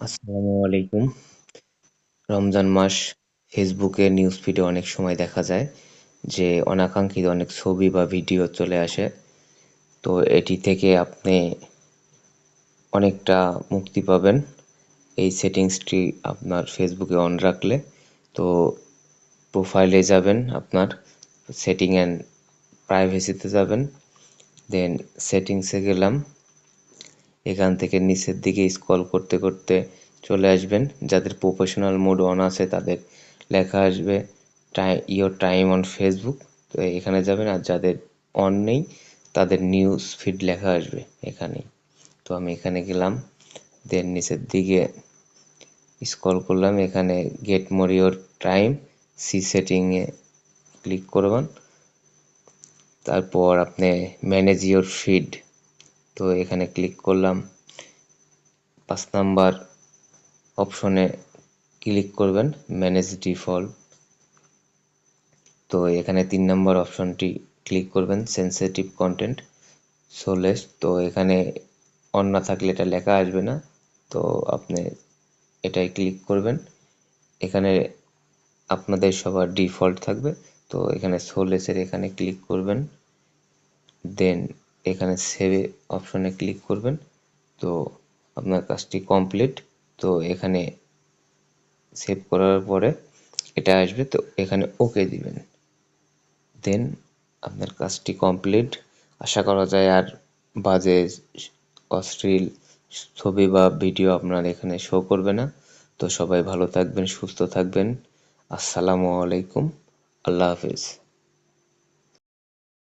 আসসালামু আলাইকুম। রমজান মাস ফেসবুকে নিউজ ফিডে অনেক সময় দেখা যায় যে অনাকাঙ্ক্ষিত অনেক ছবি বা ভিডিও চলে আসে। তো এটি থেকে আপনি অনেকটা মুক্তি পাবেন এই সেটিংসটি আপনার ফেসবুকে অন রাখলে। তো প্রোফাইলে যাবেন, আপনার সেটিং অ্যান্ড প্রাইভেসিতে যাবেন, দেন সেটিংসে গেলাম। এখান থেকে নিচের দিকে স্ক্রল করতে করতে চলে আসবেন। যাদের প্রফেশনাল মোড অন আছে তাদের লেখা আসবে ইয়োর টাইম অন ফেসবুক, তো এখানে যাবেন। আর যাদের অন নেই তাদের নিউজ ফিড লেখা আসবে এখানেই। তো আমি এখানে গেলাম, দেন নিচের দিকে স্ক্রল করলাম, এখানে গেট মোর ইয়োর টাইম সি সেটিংয়ে ক্লিক করবেন। তারপর আপনি ম্যানেজ ইয়োর ফিড, তো এখানে ক্লিক করলাম। 5 নাম্বার অপশনে ক্লিক করবেন ম্যানেজ ডিফল্ট, তো এখানে 3 নাম্বার অপশনটি ক্লিক করবেন সেনসিটিভ কন্টেন্ট সোলেস, তো এখানে অন না থাকলে এটা লেখা আসবে না, তো আপনি এটাই ক্লিক করবেন। এখানে আপনাদের সবার ডিফল্ট থাকবে, তো এখানে সোলেসের এখানে ক্লিক করবেন, দেন এখানে সেভ অপশনে ক্লিক করবেন। তো আপনার কাজটি কমপ্লিট। তো এখানে সেভ করার পরে এটা আসবে, তো এখানে ওকে দিবেন, দেন আপনার কাজটি কমপ্লিট। আশা করা যায় আর বাজে অশ্লীল ছবি বা ভিডিও আপনার এখানে শো করবে না। তো সবাই ভালো থাকবেন, সুস্থ থাকবেন। আসসালামু আলাইকুম। আল্লাহ হাফেজ।